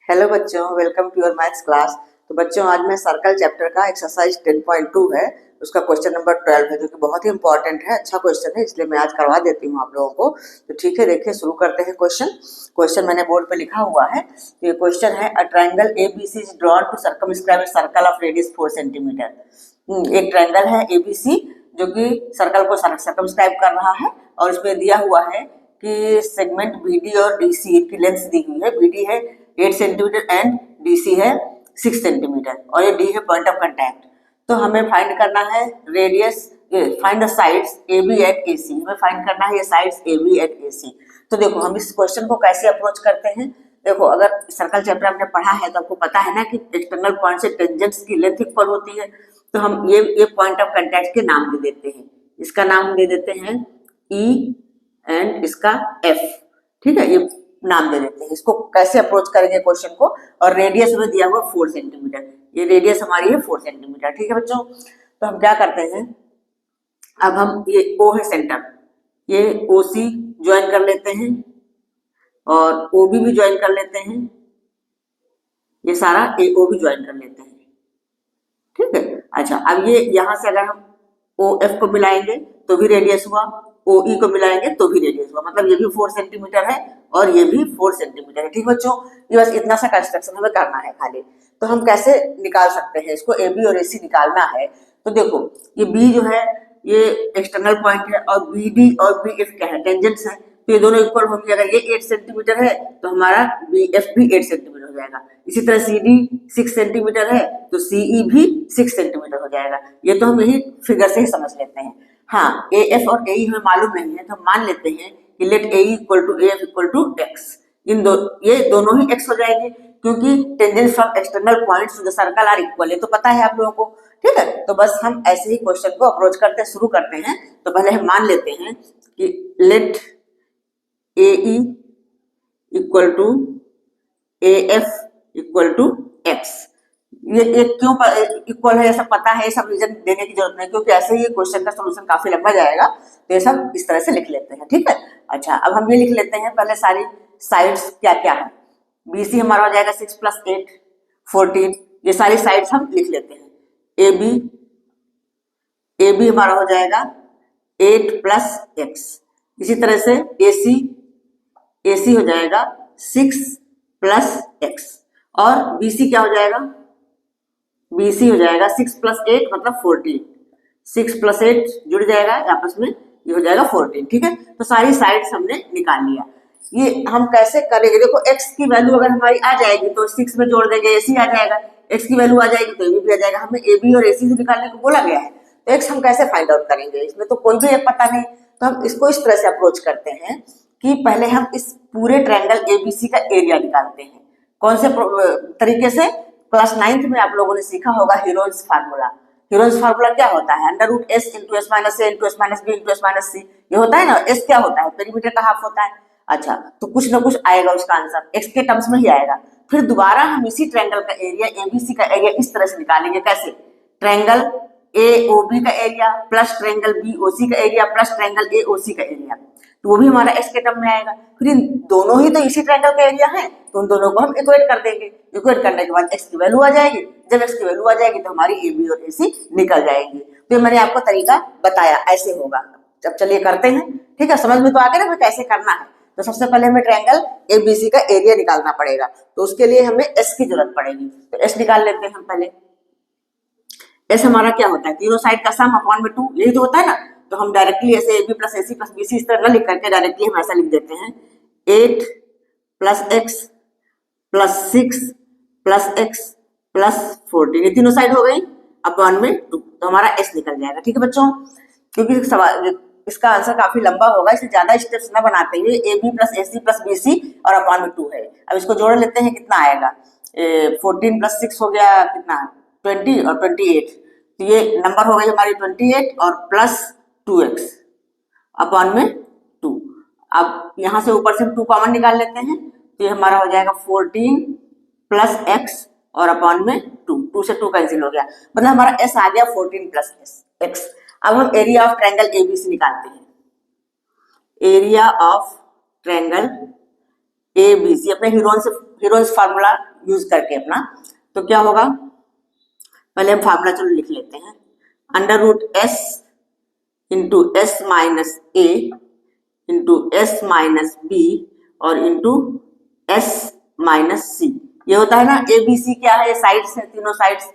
Hello बच्चों, welcome to your maths class. तो बच्चों, आज मैं सर्कल चैप्टर का एक्सरसाइज 10.2 है, उसका क्वेश्चन नंबर 12 है, जो कि बहुत ही इंपॉर्टेंट है। अच्छा क्वेश्चन है, इसलिए मैं आज करवा देती हूँ आप लोगों को। तो ठीक है, देखिए शुरू करते हैं। क्वेश्चन मैंने बोर्ड पे लिखा हुआ है। तो ये क्वेश्चन है, a triangle ABC is drawn to circumscribe a circle of radius 4 centimetre. एक ट्रायंगल है एबीसी जो कि सर्कल को सर्कमस्क्राइब कर रहा है, और इसमें दिया हुआ है कि सेगमेंट बीडी और डीसी की लेंथ दी हुई है। बीडी है 8 सेंटीमीटर एंड डीसी है 6 सेंटीमीटर, और ये डी है पॉइंट ऑफ कांटेक्ट। तो हमें फाइंड करना है radius, find the sides A B at A C. हमें फाइंड करना है ये sides A B at A C. तो देखो हम इस क्वेश्चन को कैसे अप्रोच करते हैं। देखो, अगर सर्कल चैप्टर आपने पढ़ा है तो आपको पता है ना कि एक्सटर्नल पॉइंट से टेंजेंट्स की लेंथ इक्वल होती है। तो हम ये पॉइंट ऑफ कांटेक्ट के नाम दे देते हैं। इसका नाम हम दे देते हैं ई एंड इसका एफ। ठीक है, ये नाम दे देते हैं। इसको कैसे अप्रोच करेंगे क्वेश्चन को, और रेडियस में दिया हुआ 4 सेंटीमीटर। ये रेडियस हमारी है 4 सेंटीमीटर। ठीक है बच्चों, तो हम क्या करते हैं, अब हम ये ओ है सेंटर, ये ओ सी ज्वाइन कर लेते हैं और ओ बी भी ज्वाइन कर लेते हैं। ये सारा ए ओ भी ज्वाइन कर लेते हैं। ठीक है, अच्छा, अब ये यहाँ से अगर हम ओ एफ को मिलाएंगे तो भी रेडियस हुआ, ओ ई को मिलाएंगे तो भी रेडियस हुआ, मतलब ये भी 4 सेंटीमीटर है और ये भी 4 सेंटीमीटर है। ठीक बच्चों, ये बस इतना सा कंस्ट्रक्शन हमें करना है खाली। तो हम कैसे निकाल सकते हैं इसको, ए बी और ए सी निकालना है। तो देखो, ये बी जो है ये एक्सटर्नल पॉइंट है, और बी डी और बी एफ क्या है, टेंजेंट्स है। तो ये दोनों इक्वल होंगे। अगर ये 8 सेंटीमीटर है तो हमारा बी एफ भी 8 सेंटीमीटर हो जाएगा। इसी तरह सी डी 6 सेंटीमीटर है तो सीई भी 6 सेंटीमीटर हो जाएगा। ये तो हम यही फिगर से ही समझ लेते हैं। हाँ, ए एफ और ए ई हमें मालूम नहीं है, तो हम मान लेते हैं कि let A equal to A F equal to x. ये दोनों ही एक्स हो जाएंगे, क्योंकि tangents from external points to the circle are equal. ये तो पता है आप लोगों को। ठीक है, तो बस हम ऐसे ही क्वेश्चन को अप्रोच करते शुरू करते हैं। तो पहले हम मान लेते हैं कि let A E equal to A F equal to x. ये क्यों इक्वल है, ये सब पता है, ये सब रीजन देने की जरूरत नहीं, क्योंकि ऐसे ही क्वेश्चन का सॉल्यूशन काफी लंबा जाएगा। तो ये सब इस तरह से लिख लेते हैं। ठीक है, अच्छा, अब हम ये लिख लेते हैं पहले सारी साइड्स क्या क्या है। बीसी हमारा हो जाएगा 6 + 8 14। ये सारी साइड्स हम लिख लेते हैं। ए बी हमारा हो जाएगा 8 + x। इसी तरह से ए सी हो जाएगा 6 + x, और BC क्या हो जाएगा, BC हो जाएगा 6 + 8 मतलब 14। 6 + 8 जुड़ जाएगा आपस में, ये हो जाएगा 14। ठीक है, तो सारी साइड्स हमने निकाल लिया। ये हम कैसे करेंगे, देखो x की वैल्यू अगर हमारी आ जाएगी तो 6 में जोड़ देंगे, AC आ जाएगा। x की वैल्यू आ जाएगी तो AB भी आ जाएगा। हमें AB और AC से निकालने को बोला गया है, तो x हम कैसे फाइंड आउट करेंगे, इसमें तो कोई भी एक पता नहीं। तो हम इसको इस तरह से अप्रोच करते हैं कि पहले हम इस पूरे ट्रायंगल ABC का एरिया निकालते हैं। कौन से तरीके से, क्लास 9th में आप लोगों ने सीखा होगा हीरोइंस फार्मूला। हीरोइंस फार्मूला क्या होता है, √s × s - a × s - b × s - c। ये होता है ना, s क्या होता है, पेरीमीटर का हाफ होता है। अच्छा, तो कुछ ना कुछ आएगा उसका आंसर, x के टर्म्स में ही आएगा। फिर दोबारा हम इसी ट्रायंगल का एरिया ABC का एरिया इस तरह से निकालेंगे। कैसे, ट्रायंगल AOB का एरिया प्लस ट्रायंगल BOC का एरिया प्लस ट्रायंगल AOC का एरिया, तो वो भी हमारा x के टर्म में आएगा। फिर इन दोनों ही तो इसी ट्रायंगल का एरिया है, तो उन दोनों को हम इक्वेट कर देंगे। इक्वेट करने के बाद x की वैल्यू आ जाएगी। जब x की वैल्यू आ जाएगी तो हमारी AB और AC निकल जाएंगी। तो मैंने आपको तरीका बताया, ऐसे होगा। अब चलिए करते हैं। ठीक है, समझ में तो आ गया ना कैसे करना है। तो सबसे पहले हमें ट्रायंगल ABC का एरिया निकालना पड़ेगा, तो उसके लिए हमें s की जरूरत पड़ेगी। तो s निकाल लेते हैं हम पहले। s हमारा क्या होता है, तीनों साइड का सम अपॉन में 2, यही तो होता है ना। तो हम डायरेक्टली ऐसे AB + AC + BC इस तरह न लिख करके डायरेक्टली हम ऐसा लिख देते हैं 8 + x + 6 + x + 14। ये तीनों साइड हो गई अपॉन में 2, तो हमारा s निकल जाएगा। ठीक है बच्चों, क्योंकि सवाल इसका आंसर काफी लंबा होगा, इसलिए ज्यादा स्टेप्स न बनाते हुए AB + AC + BC और अपॉन में 2 है। अब इसको जोड़ लेते हैं, कितना आएगा, 14 + 6 हो गया कितना, 20 और 28। तो ये नंबर हो गई हमारी 28 और प्लस 2x अपॉन में 2। अब यहां से ऊपर से 2 कॉमन निकाल लेते हैं, तो ये हमारा हो जाएगा 14 + x और अपॉन में 2। 2 से 2 कैंसिल हो गया, मतलब हमारा s आ गया 14 + x। अब हम एरिया ऑफ ट्रायंगल ABC निकालते हैं। एरिया ऑफ ट्रायंगल ABC अपने हीरोइंस फार्मूला यूज करके अपना। तो क्या होगा, पहले हम फार्मूला चलो लिख लेते हैं। Under root S into S minus A into S minus B और इंटू एस माइनस सी। ये होता है ना, ए बी सी क्या है, ये साइड्स है, तीनों साइड्स।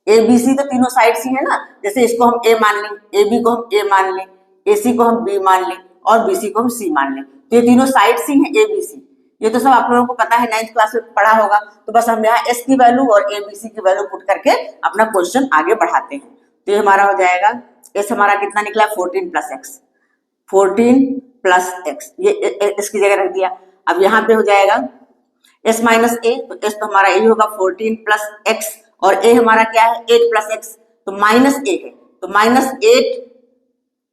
ए बी सी तो तीनों साइड्स ही है ना, जैसे इसको हम ए मान लें, ए बी को हम ए मान लें, ए सी को हम बी मान लें और बी सी को हम सी मान लें। तो ये तीनों साइड्स ही हैं ए बी सी। ये तो सब आप लोगों को पता है, 9th क्लास में पढ़ा होगा। तो बस हम यहाँ एस की वैल्यू और ए बी सी की वैल्यू पुट करके अपना क्वेश्चन आगे बढ़ाते हैं। तो ये हमारा हो जाएगा, एस हमारा कितना निकला, 14 प्लस एक्स, 14 प्लस एक्स, ये इसकी जगह रख दिया। अब यहाँ पे हो जाएगा एस माइनस ए, तो एस तो हमारा यही होगा 14 प्लस एक्स और ए हमारा क्या है 8 प्लस एक्स, तो माइनस ए है, तो माइनस 8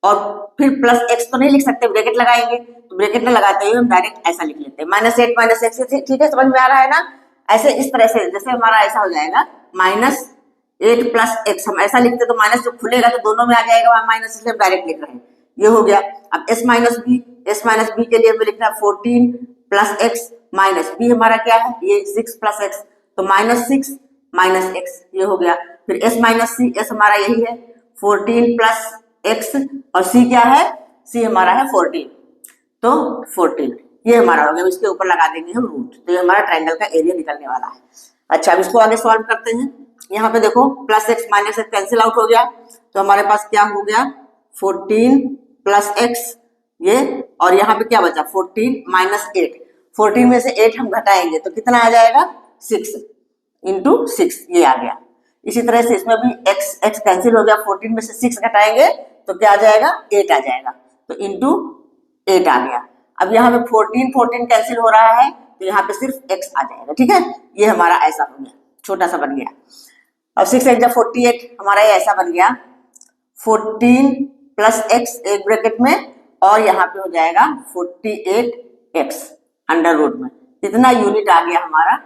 और फिर प्लस एक्स तो नहीं लिख सकते, ब्रैकेट लगाएंगे। तो ब्रैकेट में लगाते हुए हम डायरेक्ट ऐसा लिख लेते हैं, माइनस 8 माइनस एक्स। ठीक है, समझ में आ रहा है ना। ऐसे इस तरह से जैसे हमारा ऐसा हो जाएगा माइनस 8 प्लस एक्स, हम ऐसा लिखते तो माइनस जो खुलेगा तो दोनों में आ जाएगा वहां माइनस, इसलिए हम डायरेक्ट लिख रहे हैं। ये हो गया। अब एस माइनस बी के लिए हमें लिखना है 14 प्लस एक्स माइनस बी हमारा क्या है, ये 6 प्लस एक्स, तो माइनस 6 माइनस एक्स, ये हो गया। फिर एस माइनस सी, एस हमारा यही है 14 प्लस एक्स और सी क्या है, सी हमारा है 14, तो 14 ये हमारा हो गया। इसके ऊपर लगा देंगे हम रूट, तो ये हमारा ट्रायंगल का एरिया निकलने वाला है। अच्छा, अब इसको आगे सॉल्व करते हैं। यहाँ पे देखो plus x minus x cancel out हो गया, तो हमारे पास क्या हो गया 14 प्लस एक्स ये, और यहाँ पे क्या बचा 14 माइनस 8, 14 में से 8 हम घटाएंगे तो कितना आ जाएगा 6 इंटू 6, ये आ गया। इसी तरह से इसमें भी x कैंसिल हो गया, 14 में से 6 घटाएंगे तो क्या आ जाएगा 8 आ जाएगा, तो इंटू 8 आ गया। अब यहाँ पे 14 कैंसिल हो रहा है तो यहाँ पे सिर्फ x आ जाएगा। ठीक है, ये हमारा ऐसा हो गया, छोटा सा बन गया। अब 6 एक 48 हमारा ये ऐसा बन गया 14 प्लस एक्स एक ब्रैकेट में और यहाँ पे हो जाएगा 48x अंडर रूट में, इतना यूनिट आ गया हमारा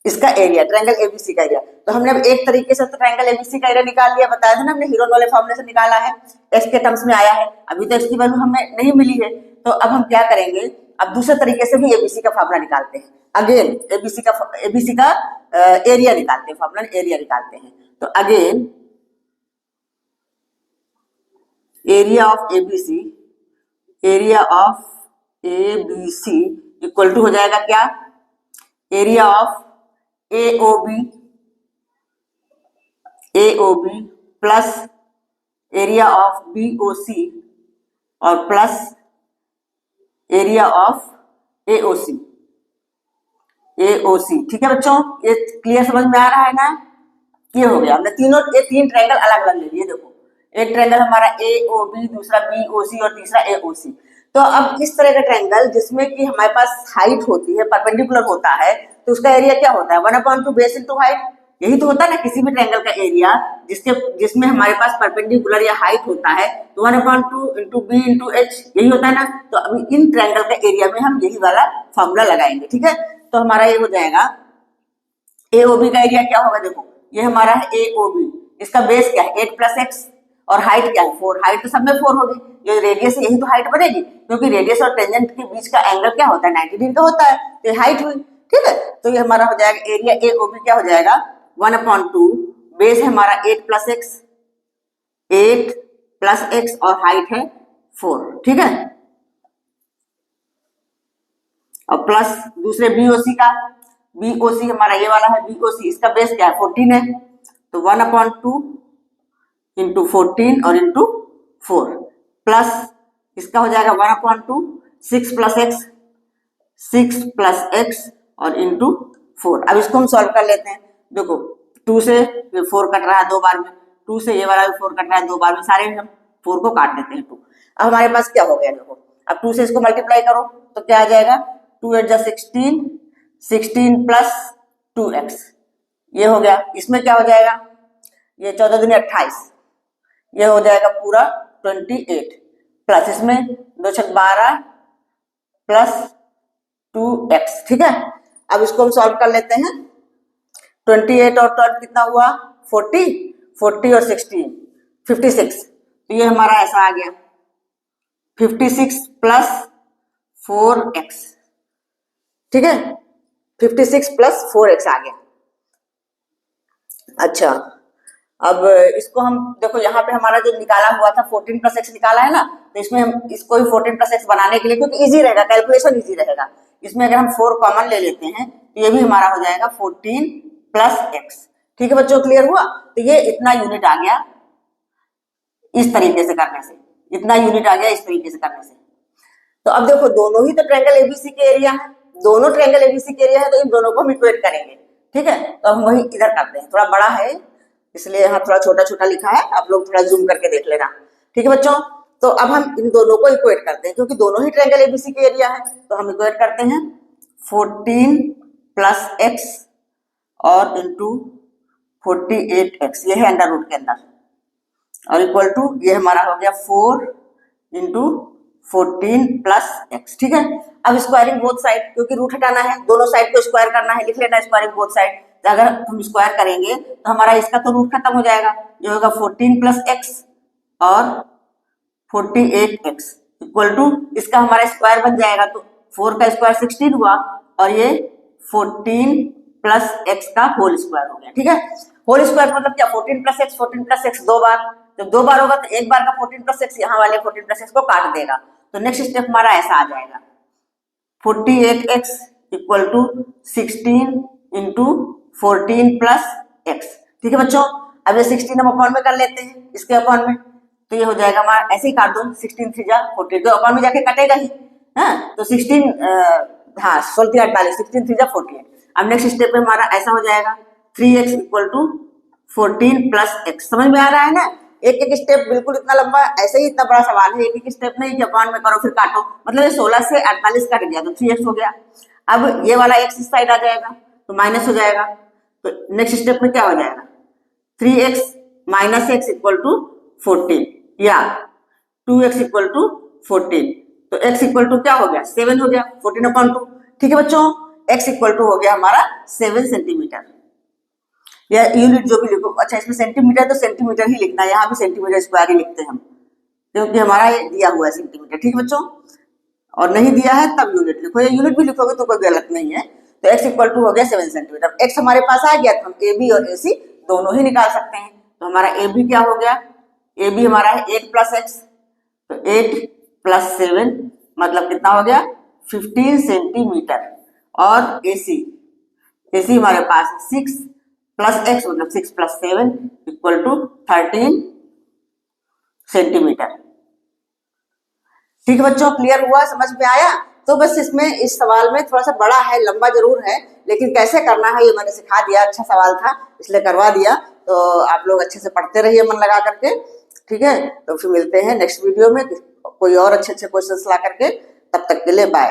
इसका एरिया, ट्रायंगल एबीसी का एरिया। तो हमने अब एक तरीके से तो ट्रायंगल एबीसी का एरिया निकाल लिया, बताया था ना हमने, हीरोन वाले फॉर्मूले से निकाला है, एक्स के टर्म्स में आया है। अभी तो एक्स की वैल्यू हमें नहीं मिली है, तो अब हम क्या करेंगे, अब दूसरे तरीके से भी एबीसी का फॉर्मूला निकालते हैं। अगेन एबीसी का एरिया निकालते हैं, फॉर्मूला एरिया निकालते हैं। तो again area of ABC equal to हो जाएगा क्या, area of AOB plus area of BOC और प्लस एरिया ऑफ AOC। ठीक है बच्चों, ये क्लियर समझ में आ रहा है ना। ये हो गया, हमने ये तीन ट्रायंगल अलग अलग ले लिए। देखो एक ट्रायंगल हमारा AOB, दूसरा BOC और तीसरा AOC। तो अब इस तरह का ट्रायंगल जिसमें कि हमारे पास हाइट होती है, परपेंडिकुलर होता है, तो उसका एरिया क्या होता है 1/2 बेस इंटू हाइट। यही तो होता है ना किसी भी ट्रायंगल का एरिया जिसमें हमारे पास परपेंडिकुलर या हाइट होता है, तो 1/2 इंटू बी इंटू एच, यही होता है ना। तो अभी इन ट्रायंगल का एरिया में हम यही वाला फॉर्मूला लगाएंगे। ठीक है, तो हमारा ये हो जाएगा AOB का एरिया क्या होगा, देखो ये हमारा है AOB, इसका बेस क्या है 8 प्लस एक्स और हाइट क्या है 4, हाइट तो सब में 4 होगी, ये रेडियस है यही तो हाइट बनेगी, क्योंकि रेडियस और टेंजेंट के बीच का एंगल क्या होता है 90 डिग्री का होता है, तो ये हाइट हुई। ठीक है, तो ये हमारा हो जाएगा एरिया AOB क्या हो जाएगा 1/2, बेस है हमारा 8 प्लस एक्स और हाइट है 4। ठीक है, और प्लस दूसरे BOC हमारा ये वाला है BOC, इसका बेस क्या है 14 है, तो 1/2 इंटू 14 और इंटू 4 प्लस इसका हो जाएगा 1/2 6 प्लस एक्स और इंटू 4। अब इसको हम सॉल्व कर लेते हैं। देखो 2 से 4 कट रहा है 2 बार में, 2 से ये वाला भी 4 कट रहा है 2 बार में, सारे में हम 4 को काट देते हैं 2। अब हमारे पास क्या हो गया, देखो अब 2 से इसको मल्टीप्लाई करो तो क्या आ जाएगा 2 8 जा 16 प्लस 2x, ये हो गया। इसमें क्या हो जाएगा, ये 14 दूनी 28, ये हो जाएगा पूरा 28 प्लस इसमें 2 छक 12 प्लस 2x। ठीक है, अब इसको हम सॉल्व कर लेते हैं। 28 और 12 कितना हुआ 40 और 16 56, तो ये हमारा ऐसा आ गया 56 प्लस 4x। ठीक है, 56 प्लस 4x आ गया। अच्छा, अब इसको हम देखो, यहाँ पे हमारा जो निकाला हुआ था 14 प्लस एक्स निकाला है ना, तो इसमें हम इसको भी 14 प्लस एक्स बनाने के लिए, क्योंकि इजी रहेगा, कैलकुलेशन इजी रहेगा, इसमें अगर हम 4 कॉमन ले लेते हैं तो ये भी हमारा हो जाएगा 14 प्लस एक्स। ठीक है बच्चों, क्लियर हुआ? तो ये इतना यूनिट आ गया इस तरीके से करने से, इतना यूनिट आ गया इस तरीके से करने से। तो अब देखो, दोनों ही तो ट्रायंगल एबीसी के एरिया है, दोनों ट्रायंगल एबीसी के एरिया है, तो इन दोनों को हम इक्वेट करेंगे। ठीक है, तो हम वही इधर करते हैं, थोड़ा बड़ा है इसलिए यहाँ थोड़ा छोटा छोटा लिखा है, आप लोग थोड़ा जूम करके देख लेना। ठीक है बच्चों, तो अब हम इन दोनों को इक्वेट करते हैं, क्योंकि दोनों ही ट्रायंगल एबीसी के एरिया है, तो हम इक्वेट करते हैं 14 प्लस एक्स और इंटू 48x, ये है अंडर रूट के अंदर, और इक्वल टू ये हमारा हो गया 4 इंटू 14 प्लस एक्स। ठीक है, अब स्क्वायरिंग बोथ साइड, क्योंकि रूट हटाना है, दोनों साइड को स्क्वायर करना है, लिख लेना स्क्वायरिंग बोथ साइड। तो अगर हम स्क्वायर करेंगे तो हमारा इसका तो रूट खत्म हो जाएगा, ये होगा 14 प्लस एक्स और 48x इक्वल टू इसका हमारा स्क्वायर बन जाएगा, तो 4 का स्क्वायर 16 हुआ और ये 14 प्लस एक्स का होल स्क्वायर हो गया। ठीक है, होल स्क्वायर मतलब क्या, 14 प्लस एक्स दो बार, जब दो बार होगा तो एक बार का 14 प्लस एक्स यहाँ वाले 14 प्लस एक्स को काट देगा, तो नेक्स्ट स्टेप हमारा ऐसा आ जाएगा 48x equal to 16 into 14 plus x. ठीक है बच्चों, अब ये 16 हम अपॉन में कर लेते हैं इसके अपॉन में, तो ये हो जाएगा हमारा, ऐसे ही काट दो, 16 3 जा 40, तो अपॉन में जाके कटेगा ही, हाँ, तो 16 हाँ 16 48, 16 3 जा 48। अब नेक्स्ट स्टेप में हमारा ऐसा हो जाएगा 3x equal to 14 plus x. समझ में आ रहा है ना? एक एक स्टेप बिल्कुल इतना लंबा, ऐसे ही इतना बड़ा सवाल है, एक एक स्टेप नहीं कि अपॉन में करो फिर काटो, मतलब ये 16 से 48 कट गया तो 3x हो गया। अब ये वाला x इस साइड आ जाएगा तो माइनस हो जाएगा, तो नेक्स्ट स्टेप में क्या हो जाएगा 3x minus x equal to 14 या 2x इक्वल टू 14, तो x इक्वल टू क्या हो गया 7 हो गया, 14/2। ठीक है बच्चों, x इक्वल टू हो गया हमारा 7 सेंटीमीटर, या यूनिट जो भी लिखो। अच्छा, इसमें सेंटीमीटर तो सेंटीमीटर ही लिखना है, यहाँ भी सेंटीमीटर स्क्वायर ही लिखते हैं हम, क्योंकि हमारा ये दिया हुआ है सेंटीमीटर। ठीक है बच्चों, और नहीं दिया है तब यूनिट लिखो, या यूनिट भी लिखोगे तो कोई गलत नहीं है। तो x इक्वल टू हो गया 7 सेंटीमीटर, x हमारे पास आ गया तो हम AB और AC दोनों ही निकाल सकते हैं। तो हमारा AB क्या हो गया, AB हमारा है 8 प्लस एक्स, तो 8 प्लस 7 मतलब कितना हो गया 15 सेंटीमीटर, और AC हमारे पास 6 प्लस एक्स मतलब 6 प्लस 7 इक्वल टू 13 सेंटीमीटर। ठीक है बच्चों, क्लियर हुआ, समझ में आया? तो बस इसमें इस सवाल में थोड़ा सा बड़ा है, लंबा जरूर है, लेकिन कैसे करना है ये मैंने सिखा दिया, अच्छा सवाल था इसलिए करवा दिया। तो आप लोग अच्छे से पढ़ते रहिए मन लगा करके। ठीक है, तो फिर मिलते हैं नेक्स्ट वीडियो में कोई और अच्छे अच्छे क्वेश्चंस ला करके, तब तक के लिए बाय।